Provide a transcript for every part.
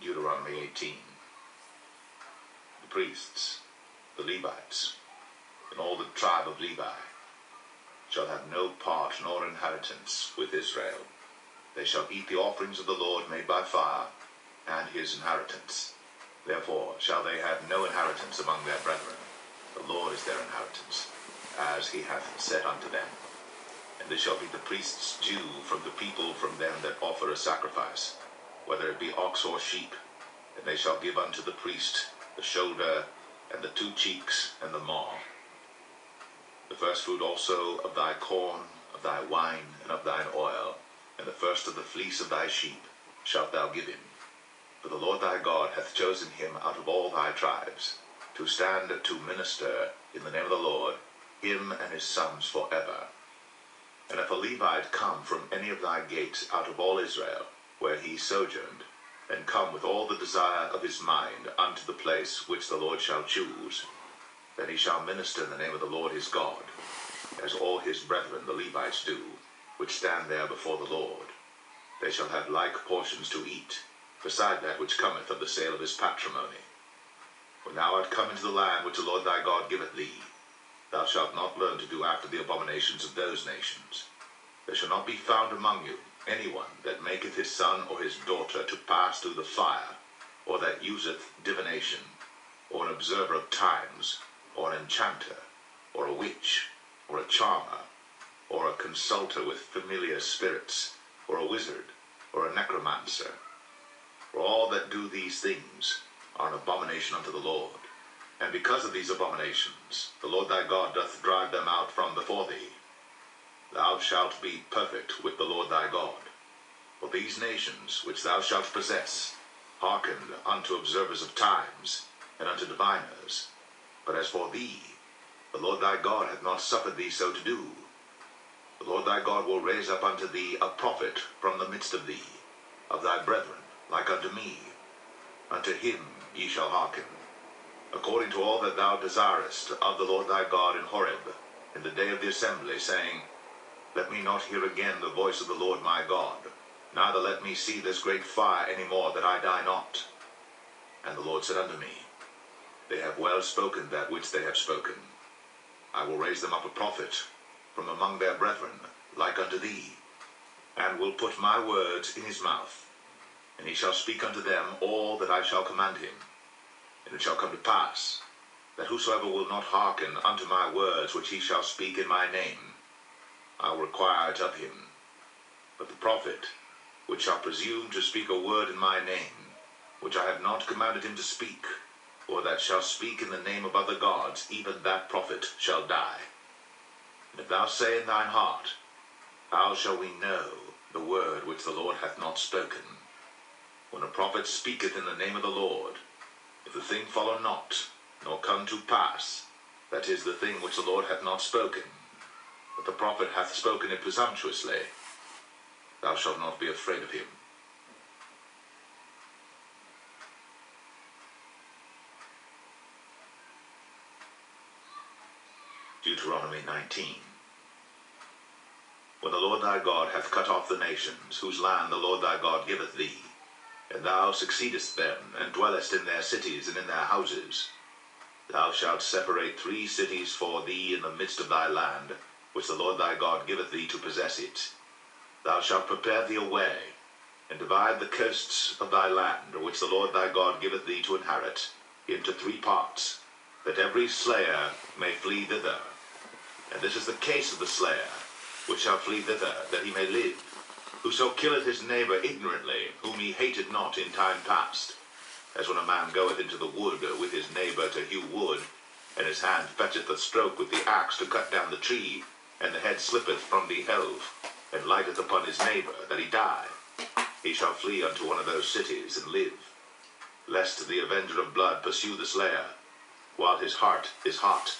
Deuteronomy 18. The priests, the Levites, and all the tribe of Levi shall have no part nor inheritance with Israel. They shall eat the offerings of the Lord made by fire, and his inheritance. Therefore shall they have no inheritance among their brethren. The Lord is their inheritance, as he hath said unto them. And this shall be the priest's due from the people, from them that offer a sacrifice, whether it be ox or sheep. And they shall give unto the priest the shoulder, and the 2 cheeks, and the maw. The first fruit also of thy corn, of thy wine, and of thine oil, and the first of the fleece of thy sheep shalt thou give him. For the Lord thy God hath chosen him out of all thy tribes, to stand to minister in the name of the Lord, him and his sons forever. And if a Levite come from any of thy gates out of all Israel, where he sojourned, and come with all the desire of his mind unto the place which the Lord shall choose, then he shall minister in the name of the Lord his God, as all his brethren the Levites do, which stand there before the Lord. They shall have like portions to eat, beside that which cometh of the sale of his patrimony. When thou art come into the land which the Lord thy God giveth thee, thou shalt not learn to do after the abominations of those nations. There shall not be found among you any one that maketh his son or his daughter to pass through the fire, or that useth divination, or an observer of times, or an enchanter, or a witch, or a charmer, or a consulter with familiar spirits, or a wizard, or a necromancer. For all that do these things are an abomination unto the Lord. And because of these abominations, the Lord thy God doth drive them out from before thee. Thou shalt be perfect with the Lord thy God. For these nations which thou shalt possess hearkened unto observers of times, and unto diviners. But as for thee, the Lord thy God hath not suffered thee so to do. The Lord thy God will raise up unto thee a prophet from the midst of thee, of thy brethren, like unto me. Unto him ye shall hearken, according to all that thou desirest of the Lord thy God in Horeb, in the day of the assembly, saying, Let me not hear again the voice of the Lord my God, neither let me see this great fire any more, that I die not. And the Lord said unto me, They have well spoken that which they have spoken. I will raise them up a prophet from among their brethren, like unto thee, and will put my words in his mouth. And he shall speak unto them all that I shall command him. And it shall come to pass, that whosoever will not hearken unto my words which he shall speak in my name, I will require it of him. But the prophet, which shall presume to speak a word in my name, which I have not commanded him to speak, or that shall speak in the name of other gods, even that prophet shall die. And if thou say in thine heart, How shall we know the word which the Lord hath not spoken? When a prophet speaketh in the name of the Lord, if the thing follow not, nor come to pass, that is the thing which the Lord hath not spoken, but the prophet hath spoken it presumptuously, thou shalt not be afraid of him. Deuteronomy 19. When the Lord thy God hath cut off the nations, whose land the Lord thy God giveth thee, and thou succeedest them, and dwellest in their cities and in their houses, thou shalt separate 3 cities for thee in the midst of thy land, which the Lord thy God giveth thee to possess it. Thou shalt prepare thee a way, and divide the coasts of thy land, which the Lord thy God giveth thee to inherit, into 3 parts, that every slayer may flee thither. And this is the case of the slayer, which shall flee thither, that he may live. Whoso killeth his neighbor ignorantly, whom he hated not in time past, as when a man goeth into the wood with his neighbor to hew wood, and his hand fetcheth a stroke with the axe to cut down the tree, and the head slippeth from the helve, and lighteth upon his neighbor, that he die. He shall flee unto one of those cities, and live, lest the avenger of blood pursue the slayer, while his heart is hot,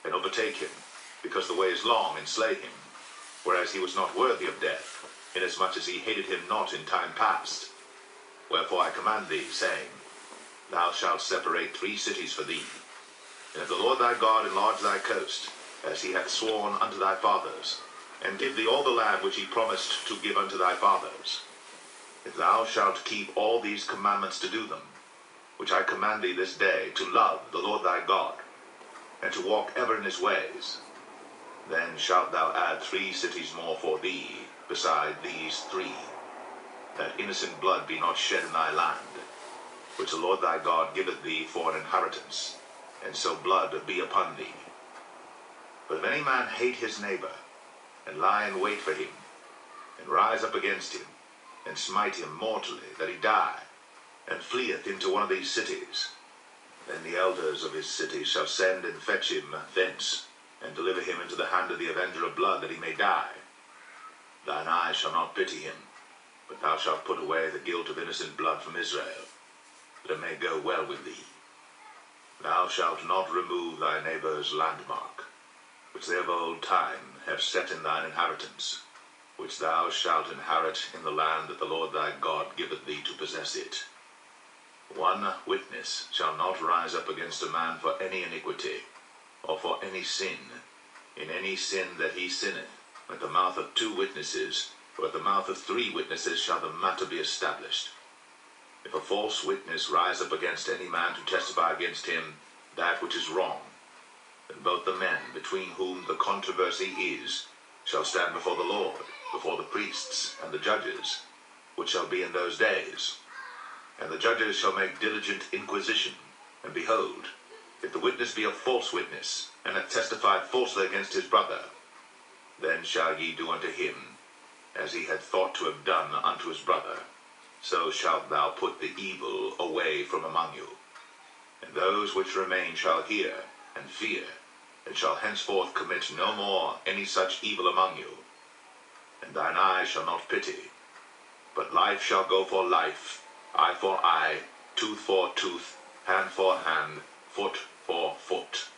and overtake him, because the way is long, and slay him, whereas he was not worthy of death, inasmuch as he hated him not in time past. Wherefore I command thee, saying, Thou shalt separate 3 cities for thee. And if the Lord thy God enlarge thy coast, as he hath sworn unto thy fathers, and give thee all the land which he promised to give unto thy fathers, If thou shalt keep all these commandments to do them, which I command thee this day, to love the Lord thy God, and to walk ever in his ways, then shalt thou add 3 cities more for thee, beside these 3, that innocent blood be not shed in thy land, which the Lord thy God giveth thee for an inheritance, and so blood be upon thee. But if any man hate his neighbor, and lie in wait for him, and rise up against him, and smite him mortally, that he die, and fleeth into one of these cities, then the elders of his city shall send and fetch him thence, and deliver him into the hand of the avenger of blood, that he may die. Thine eye shall not pity him, but thou shalt put away the guilt of innocent blood from Israel, that it may go well with thee. Thou shalt not remove thy neighbor's landmark, which they of old time have set in thine inheritance, which thou shalt inherit in the land that the Lord thy God giveth thee to possess it. 1 witness shall not rise up against a man for any iniquity, or for any sin, in any sin that he sinneth. At the mouth of 2 witnesses, or at the mouth of 3 witnesses shall the matter be established. If a false witness rise up against any man to testify against him that which is wrong, then both the men between whom the controversy is shall stand before the Lord, before the priests and the judges, which shall be in those days. And the judges shall make diligent inquisition, and behold, if the witness be a false witness, and hath testified falsely against his brother, then shall ye do unto him as he had thought to have done unto his brother. So shalt thou put the evil away from among you. And those which remain shall hear and fear, and shall henceforth commit no more any such evil among you. And thine eye shall not pity, but life shall go for life, eye for eye, tooth for tooth, hand for hand, foot for foot.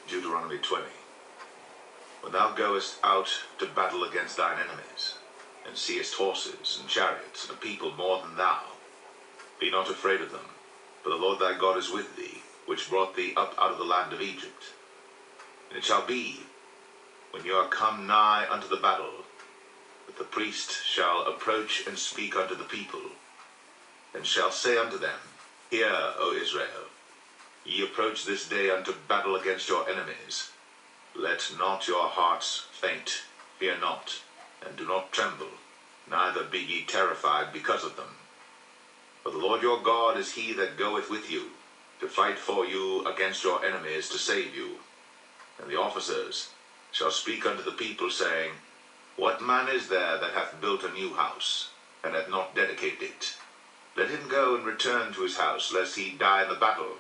Deuteronomy 20. When thou goest out to battle against thine enemies, and seest horses and chariots and a people more than thou, be not afraid of them, for the Lord thy God is with thee, which brought thee up out of the land of Egypt. And it shall be, when you are come nigh unto the battle, that the priest shall approach and speak unto the people, and shall say unto them, Hear, O Israel, ye approach this day unto battle against your enemies. Let not your hearts faint, fear not, and do not tremble, neither be ye terrified because of them. For the Lord your God is he that goeth with you, to fight for you against your enemies, to save you. And the officers shall speak unto the people, saying, What man is there that hath built a new house, and hath not dedicated it? Let him go and return to his house, lest he die in the battle,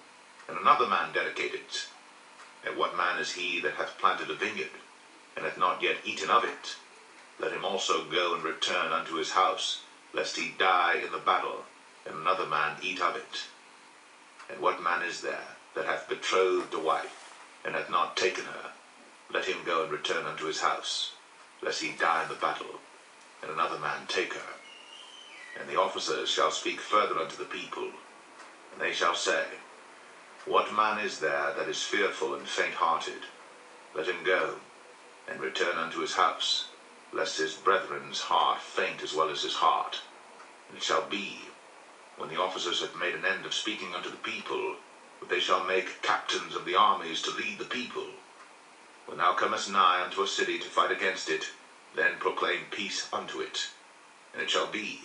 and another man dedicate it. And what man is he that hath planted a vineyard, and hath not yet eaten of it? Let him also go and return unto his house, lest he die in the battle, and another man eat of it. And what man is there that hath betrothed a wife, and hath not taken her? Let him go and return unto his house, lest he die in the battle, and another man take her. And the officers shall speak further unto the people, and they shall say, What man is there that is fearful and faint-hearted? Let him go, and return unto his house, lest his brethren's heart faint as well as his heart. And it shall be, when the officers have made an end of speaking unto the people, that they shall make captains of the armies to lead the people. When thou comest nigh unto a city to fight against it, then proclaim peace unto it. And it shall be,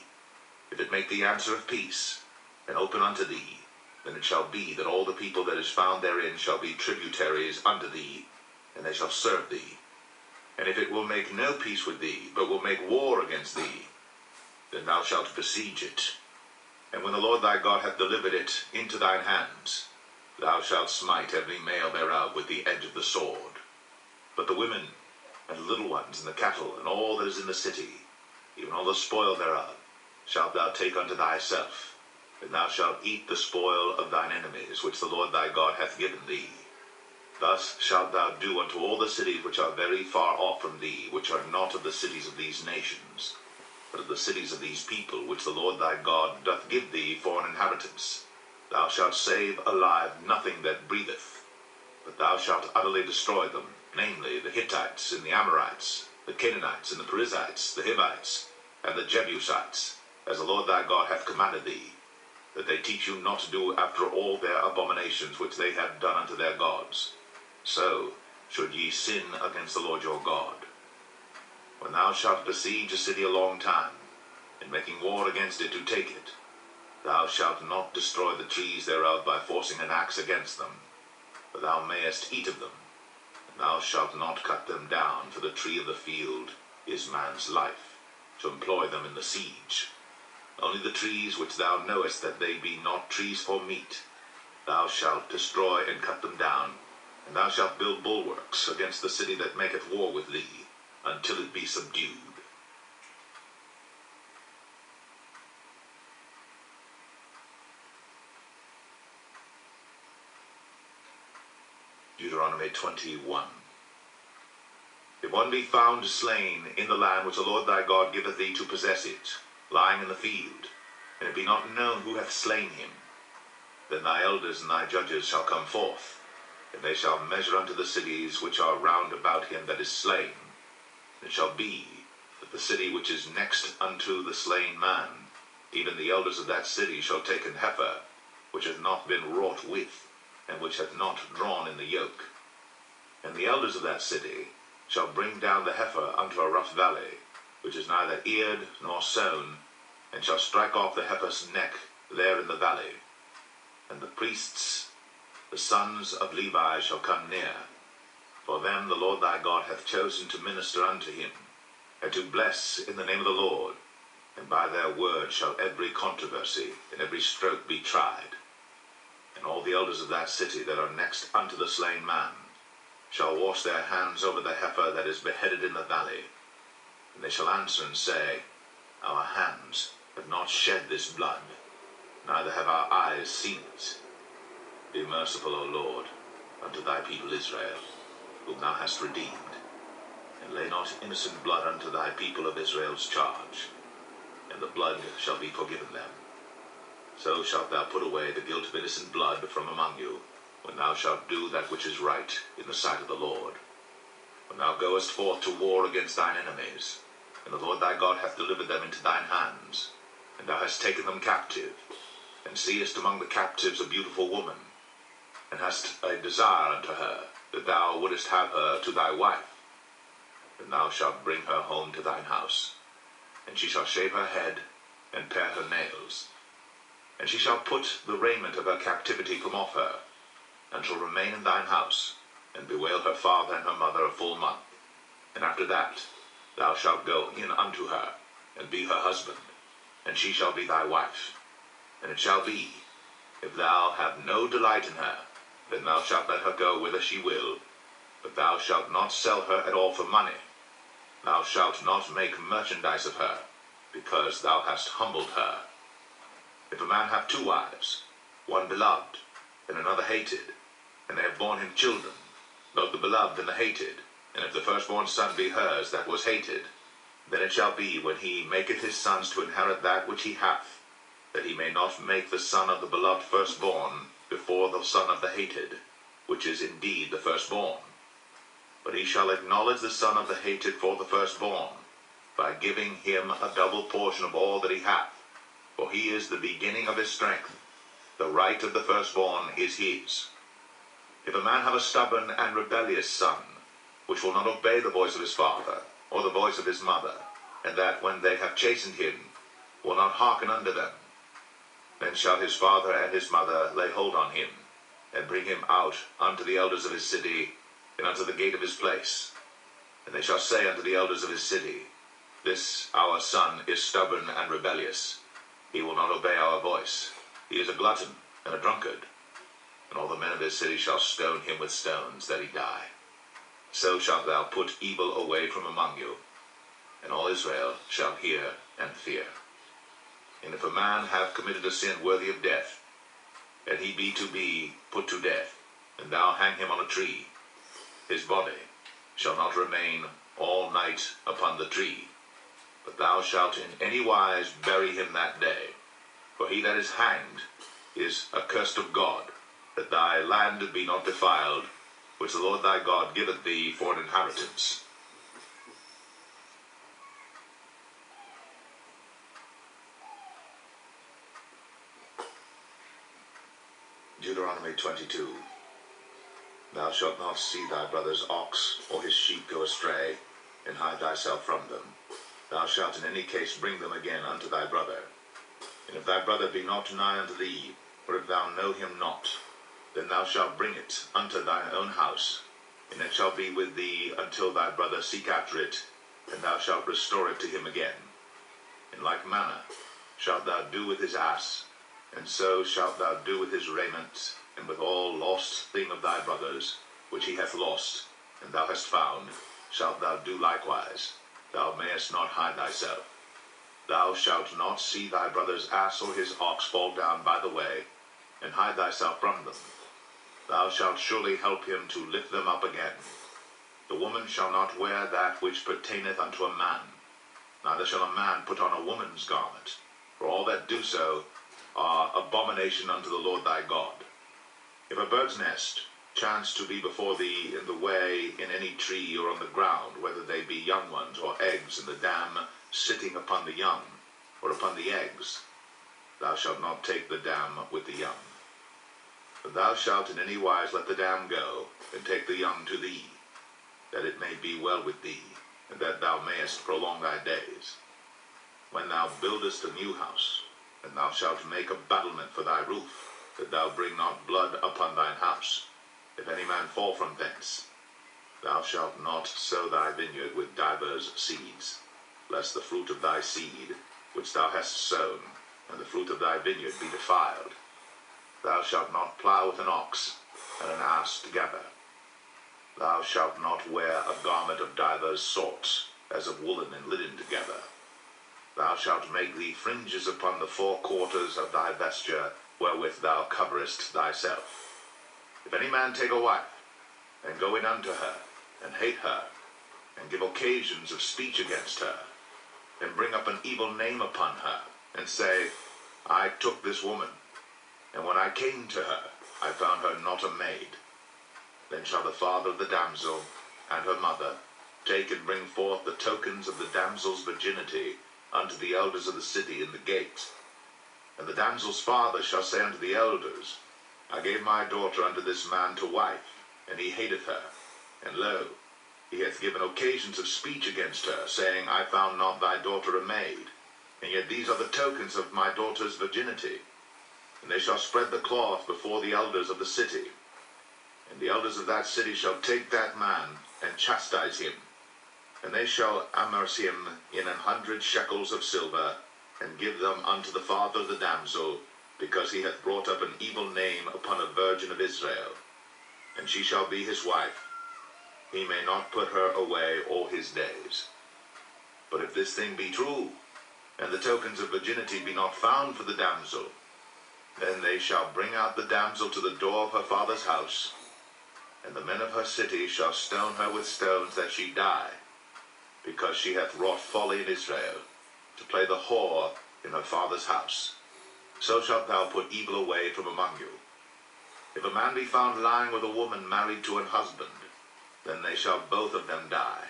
if it make thee answer of peace, and open unto thee, then it shall be that all the people that is found therein shall be tributaries unto thee, and they shall serve thee. And if it will make no peace with thee, but will make war against thee, then thou shalt besiege it. And when the Lord thy God hath delivered it into thine hands, thou shalt smite every male thereof with the edge of the sword. But the women, and the little ones, and the cattle, and all that is in the city, even all the spoil thereof, shalt thou take unto thyself, and thou shalt eat the spoil of thine enemies, which the Lord thy God hath given thee. Thus shalt thou do unto all the cities which are very far off from thee, which are not of the cities of these nations, but of the cities of these people, which the Lord thy God doth give thee for an inheritance. Thou shalt save alive nothing that breatheth, but thou shalt utterly destroy them, namely the Hittites and the Amorites, the Canaanites and the Perizzites, the Hivites, and the Jebusites, as the Lord thy God hath commanded thee, that they teach you not to do after all their abominations which they have done unto their gods. So should ye sin against the Lord your God. When thou shalt besiege a city a long time, in making war against it to take it, thou shalt not destroy the trees thereof by forcing an axe against them, for thou mayest eat of them, and thou shalt not cut them down, for the tree of the field is man's life, to employ them in the siege. Only the trees which thou knowest that they be not trees for meat, thou shalt destroy and cut them down, and thou shalt build bulwarks against the city that maketh war with thee, until it be subdued. Deuteronomy 21. If one be found slain in the land which the Lord thy God giveth thee to possess it, lying in the field, and it be not known who hath slain him, then thy elders and thy judges shall come forth, and they shall measure unto the cities which are round about him that is slain. And it shall be that the city which is next unto the slain man, even the elders of that city shall take an heifer, which hath not been wrought with, and which hath not drawn in the yoke. And the elders of that city shall bring down the heifer unto a rough valley, which is neither eared nor sown, and shall strike off the heifer's neck there in the valley. And the priests, the sons of Levi, shall come near, for them the Lord thy God hath chosen to minister unto him, and to bless in the name of the Lord, and by their word shall every controversy and every stroke be tried. And all the elders of that city that are next unto the slain man shall wash their hands over the heifer that is beheaded in the valley. And they shall answer and say, Our hands have not shed this blood, neither have our eyes seen it. Be merciful, O Lord, unto thy people Israel, whom thou hast redeemed, and lay not innocent blood unto thy people of Israel's charge, and the blood shall be forgiven them. So shalt thou put away the guilt of innocent blood from among you, when thou shalt do that which is right in the sight of the Lord. When thou goest forth to war against thine enemies, and the Lord thy God hath delivered them into thine hands, and thou hast taken them captive, and seest among the captives a beautiful woman, and hast a desire unto her, that thou wouldest have her to thy wife, then thou shalt bring her home to thine house, and she shall shave her head, and pare her nails. And she shall put the raiment of her captivity from off her, and shall remain in thine house, and bewail her father and her mother a full month. And after that thou shalt go in unto her, and be her husband, and she shall be thy wife. And it shall be, if thou have no delight in her, then thou shalt let her go whither she will, but thou shalt not sell her at all for money. Thou shalt not make merchandise of her, because thou hast humbled her. If a man have 2 wives, one beloved, and another hated, and they have borne him children, both the beloved and the hated, and if the firstborn son be hers that was hated, then it shall be, when he maketh his sons to inherit that which he hath, that he may not make the son of the beloved firstborn before the son of the hated, which is indeed the firstborn. But he shall acknowledge the son of the hated for the firstborn, by giving him a double portion of all that he hath, for he is the beginning of his strength. The right of the firstborn is his. If a man have a stubborn and rebellious son, which will not obey the voice of his father, or the voice of his mother, and that when they have chastened him, will not hearken unto them, then shall his father and his mother lay hold on him, and bring him out unto the elders of his city, and unto the gate of his place. And they shall say unto the elders of his city, This our son is stubborn and rebellious. He will not obey our voice. He is a glutton and a drunkard. And all the men of his city shall stone him with stones, that he die. So shalt thou put evil away from among you, and all Israel shall hear and fear. And if a man have committed a sin worthy of death, and he be put to death, and thou hang him on a tree, his body shall not remain all night upon the tree, but thou shalt in any wise bury him that day. For he that is hanged is accursed of God, that thy land be not defiled, which the Lord thy God giveth thee for an inheritance. Deuteronomy 22. Thou shalt not see thy brother's ox or his sheep go astray, and hide thyself from them. Thou shalt in any case bring them again unto thy brother. And if thy brother be not nigh unto thee, or if thou know him not, then thou shalt bring it unto thine own house, and it shall be with thee until thy brother seek after it, and thou shalt restore it to him again. In like manner shalt thou do with his ass, and so shalt thou do with his raiment, and with all lost thing of thy brother's, which he hath lost, and thou hast found, shalt thou do likewise. Thou mayest not hide thyself. Thou shalt not see thy brother's ass or his ox fall down by the way, and hide thyself from them. Thou shalt surely help him to lift them up again. The woman shall not wear that which pertaineth unto a man, neither shall a man put on a woman's garment, for all that do so are abomination unto the Lord thy God. If a bird's nest chance to be before thee in the way in any tree or on the ground, whether they be young ones or eggs, and the dam sitting upon the young or upon the eggs, thou shalt not take the dam with the young. But thou shalt in any wise let the dam go, and take the young to thee, that it may be well with thee, and that thou mayest prolong thy days. When thou buildest a new house, and thou shalt make a battlement for thy roof, that thou bring not blood upon thine house, if any man fall from thence, thou shalt not sow thy vineyard with divers seeds, lest the fruit of thy seed, which thou hast sown, and the fruit of thy vineyard be defiled. Thou shalt not plow with an ox and an ass together. Thou shalt not wear a garment of divers sorts, as of woolen and linen together. Thou shalt make thee fringes upon the four quarters of thy vesture, wherewith thou coverest thyself. If any man take a wife, and go in unto her, and hate her, and give occasions of speech against her, and bring up an evil name upon her, and say, I took this woman, and when I came to her, I found her not a maid, then shall the father of the damsel and her mother take and bring forth the tokens of the damsel's virginity unto the elders of the city in the gate. And the damsel's father shall say unto the elders, I gave my daughter unto this man to wife, and he hateth her. And lo, he hath given occasions of speech against her, saying, I found not thy daughter a maid, and yet these are the tokens of my daughter's virginity. And they shall spread the cloth before the elders of the city. And the elders of that city shall take that man, and chastise him. And they shall amerce him in 100 shekels of silver, and give them unto the father of the damsel, because he hath brought up an evil name upon a virgin of Israel. And she shall be his wife. He may not put her away all his days. But if this thing be true, and the tokens of virginity be not found for the damsel, then they shall bring out the damsel to the door of her father's house, and the men of her city shall stone her with stones that she die, because she hath wrought folly in Israel, to play the whore in her father's house. So shalt thou put evil away from among you. If a man be found lying with a woman married to an husband, then they shall both of them die,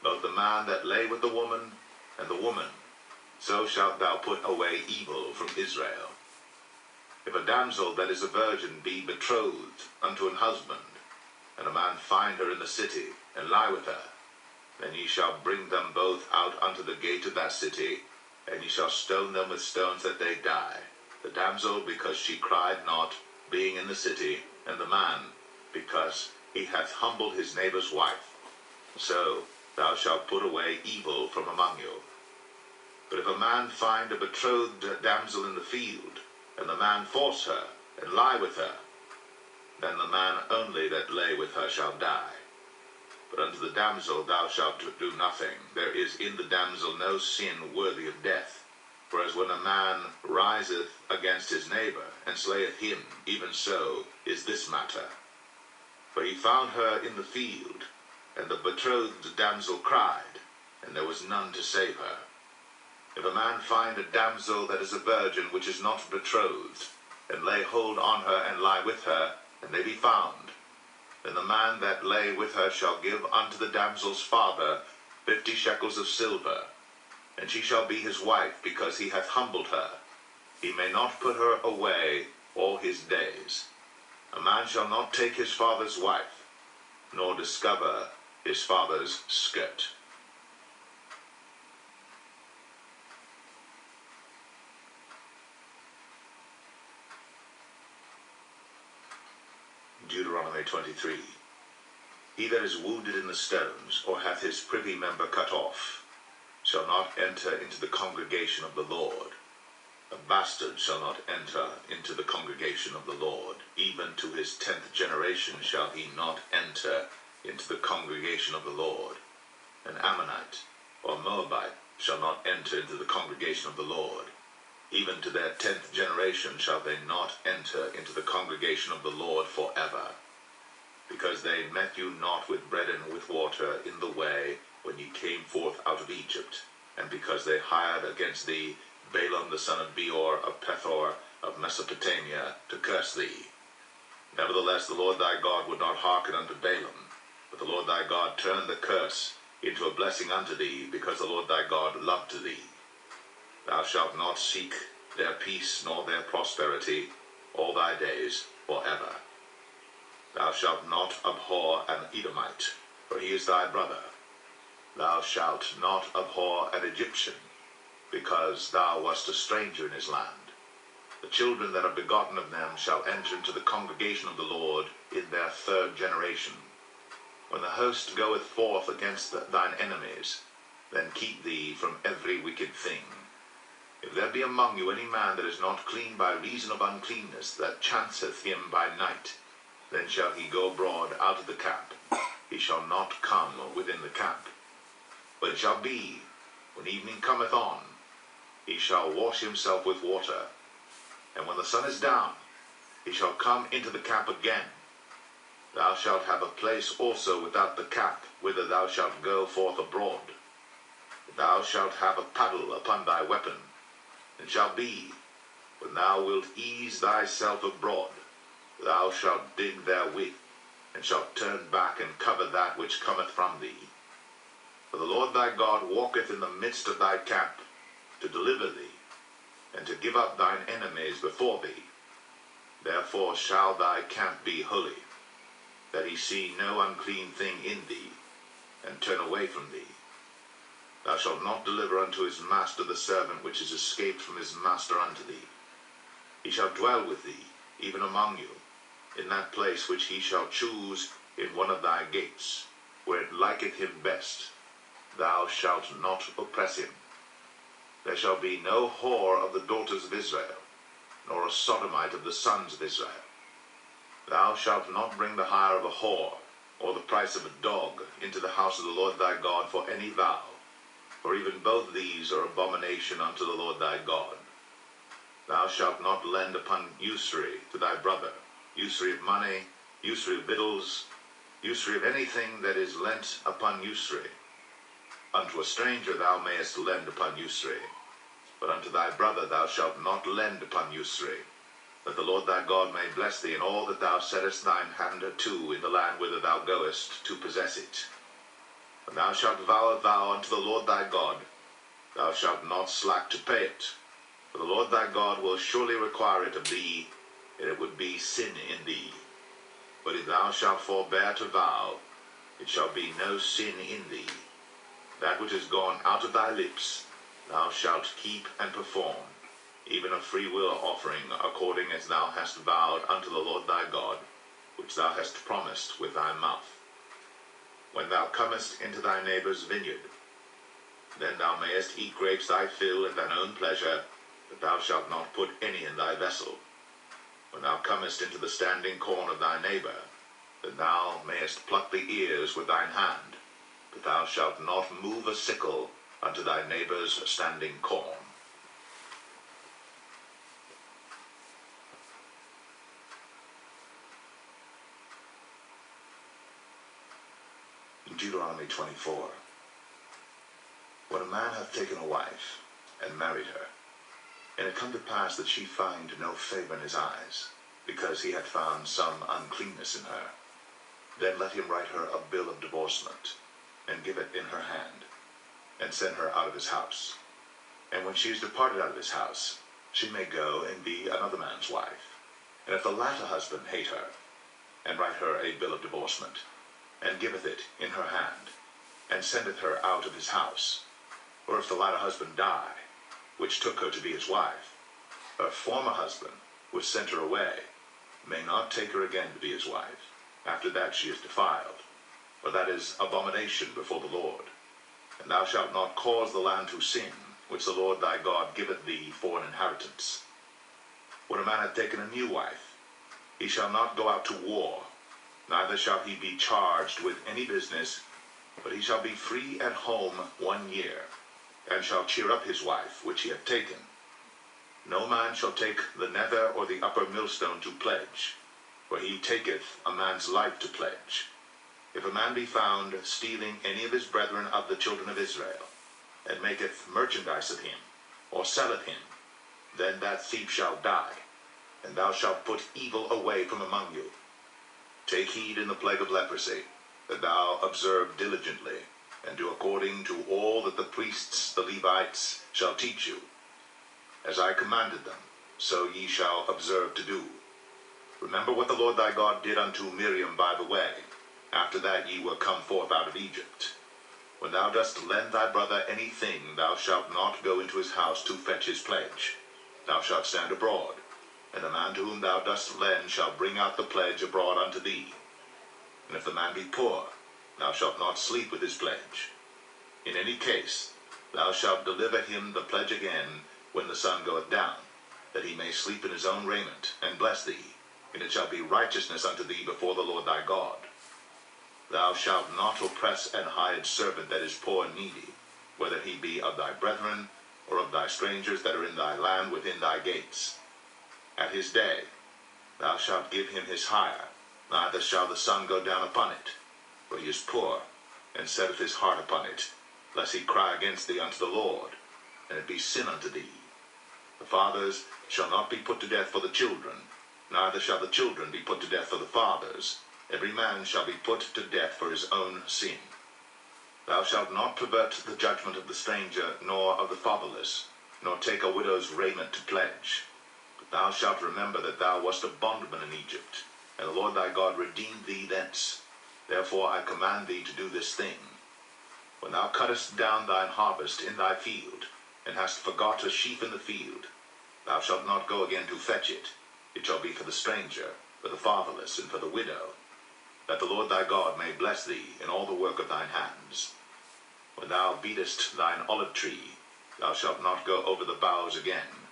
both the man that lay with the woman, and the woman. So shalt thou put away evil from Israel. If a damsel that is a virgin be betrothed unto an husband, and a man find her in the city, and lie with her, then ye shall bring them both out unto the gate of that city, and ye shall stone them with stones that they die, the damsel because she cried not, being in the city, and the man because he hath humbled his neighbor's wife. So thou shalt put away evil from among you. But if a man find a betrothed damsel in the field, and the man force her, and lie with her, then the man only that lay with her shall die. But unto the damsel thou shalt do nothing. There is in the damsel no sin worthy of death. For as when a man riseth against his neighbor, and slayeth him, even so is this matter. For he found her in the field, and the betrothed damsel cried, and there was none to save her. If a man find a damsel that is a virgin, which is not betrothed, and lay hold on her, and lie with her, and they be found, then the man that lay with her shall give unto the damsel's father 50 shekels of silver, and she shall be his wife, because he hath humbled her. He may not put her away all his days. A man shall not take his father's wife, nor discover his father's skirt. Deuteronomy 23. He that is wounded in the stones, or hath his privy member cut off, shall not enter into the congregation of the Lord. A bastard shall not enter into the congregation of the Lord. Even to his 10th generation shall he not enter into the congregation of the Lord. An Ammonite or Moabite shall not enter into the congregation of the Lord. Even to their 10th generation shall they not enter into the congregation of the Lord forever. Because they met you not with bread and with water in the way when ye came forth out of Egypt, and because they hired against thee Balaam the son of Beor of Pethor of Mesopotamia to curse thee. Nevertheless the Lord thy God would not hearken unto Balaam, but the Lord thy God turned the curse into a blessing unto thee, because the Lord thy God loved thee. Thou shalt not seek their peace nor their prosperity all thy days forever. Thou shalt not abhor an Edomite, for he is thy brother. Thou shalt not abhor an Egyptian, because thou wast a stranger in his land. The children that are begotten of them shall enter into the congregation of the Lord in their 3rd generation. When the host goeth forth against thine enemies, then keep thee from every wicked thing. If there be among you any man that is not clean by reason of uncleanness, that chanceth him by night, then shall he go abroad out of the camp. He shall not come within the camp. But it shall be, when evening cometh on, he shall wash himself with water, and when the sun is down, he shall come into the camp again. Thou shalt have a place also without the camp, whither thou shalt go forth abroad. Thou shalt have a paddle upon thy weapon, and shall be, when thou wilt ease thyself abroad, thou shalt dig therewith, and shalt turn back and cover that which cometh from thee. For the Lord thy God walketh in the midst of thy camp, to deliver thee, and to give up thine enemies before thee. Therefore shall thy camp be holy, that he see no unclean thing in thee, and turn away from thee. Thou shalt not deliver unto his master the servant which is escaped from his master unto thee. He shall dwell with thee, even among you, in that place which he shall choose in one of thy gates, where it liketh him best. Thou shalt not oppress him. There shall be no whore of the daughters of Israel, nor a sodomite of the sons of Israel. Thou shalt not bring the hire of a whore, or the price of a dog, into the house of the Lord thy God for any vow, for even both these are abomination unto the Lord thy God. Thou shalt not lend upon usury to thy brother, usury of money, usury of victuals, usury of anything that is lent upon usury. Unto a stranger thou mayest lend upon usury, but unto thy brother thou shalt not lend upon usury, that the Lord thy God may bless thee in all that thou settest thine hand to in the land whither thou goest to possess it. When thou shalt vow a vow unto the Lord thy God, thou shalt not slack to pay it, for the Lord thy God will surely require it of thee, and it would be sin in thee. But if thou shalt forbear to vow, it shall be no sin in thee. That which is gone out of thy lips thou shalt keep and perform, even a freewill offering, according as thou hast vowed unto the Lord thy God, which thou hast promised with thy mouth. When thou comest into thy neighbour's vineyard, then thou mayest eat grapes thy fill at thine own pleasure, but thou shalt not put any in thy vessel. When thou comest into the standing corn of thy neighbour, then thou mayest pluck the ears with thine hand, but thou shalt not move a sickle unto thy neighbour's standing corn. Deuteronomy 24. When a man hath taken a wife, and married her, And it come to pass that she find no favor in his eyes, because he had found some uncleanness in her. Then let him write her a bill of divorcement, and give it in her hand, and send her out of his house. And when she is departed out of his house, she may go and be another man's wife. And if the latter husband hate her, and write her a bill of divorcement, and giveth it in her hand, and sendeth her out of his house, or if the latter husband die, which took her to be his wife, her former husband, which sent her away, may not take her again to be his wife, after that she is defiled, for that is abomination before the Lord. And thou shalt not cause the land to sin, which the Lord thy God giveth thee for an inheritance. When a man hath taken a new wife, he shall not go out to war, neither shall he be charged with any business, but he shall be free at home 1 year, and shall cheer up his wife, which he hath taken. No man shall take the nether or the upper millstone to pledge, for he taketh a man's life to pledge. If a man be found stealing any of his brethren of the children of Israel, and maketh merchandise of him, or selleth him, then that thief shall die, and thou shalt put evil away from among you. Take heed in the plague of leprosy, that thou observe diligently, and do according to all that the priests, the Levites, shall teach you. As I commanded them, so ye shall observe to do. Remember what the Lord thy God did unto Miriam by the way, after that ye were come forth out of Egypt. When thou dost lend thy brother anything, thou shalt not go into his house to fetch his pledge. Thou shalt stand abroad, and the man to whom thou dost lend shall bring out the pledge abroad unto thee. And if the man be poor, thou shalt not sleep with his pledge. In any case, thou shalt deliver him the pledge again when the sun goeth down, that he may sleep in his own raiment, and bless thee, and it shall be righteousness unto thee before the Lord thy God. Thou shalt not oppress an hired servant that is poor and needy, whether he be of thy brethren, or of thy strangers that are in thy land within thy gates. At his day thou shalt give him his hire, neither shall the sun go down upon it, for he is poor, and setteth his heart upon it, lest he cry against thee unto the Lord, and it be sin unto thee. The fathers shall not be put to death for the children, neither shall the children be put to death for the fathers. Every man shall be put to death for his own sin. Thou shalt not pervert the judgment of the stranger, nor of the fatherless, nor take a widow's raiment to pledge. But thou shalt remember that thou wast a bondman in Egypt, and the Lord thy God redeemed thee thence. Therefore I command thee to do this thing. When thou cuttest down thine harvest in thy field, and hast forgot a sheaf in the field, thou shalt not go again to fetch it. It shall be for the stranger, for the fatherless, and for the widow, that the Lord thy God may bless thee in all the work of thine hands. When thou beatest thine olive tree, thou shalt not go over the boughs again.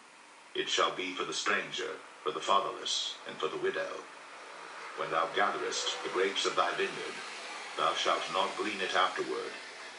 It shall be for the stranger, for the fatherless, and for the widow. When thou gatherest the grapes of thy vineyard, thou shalt not glean it afterward,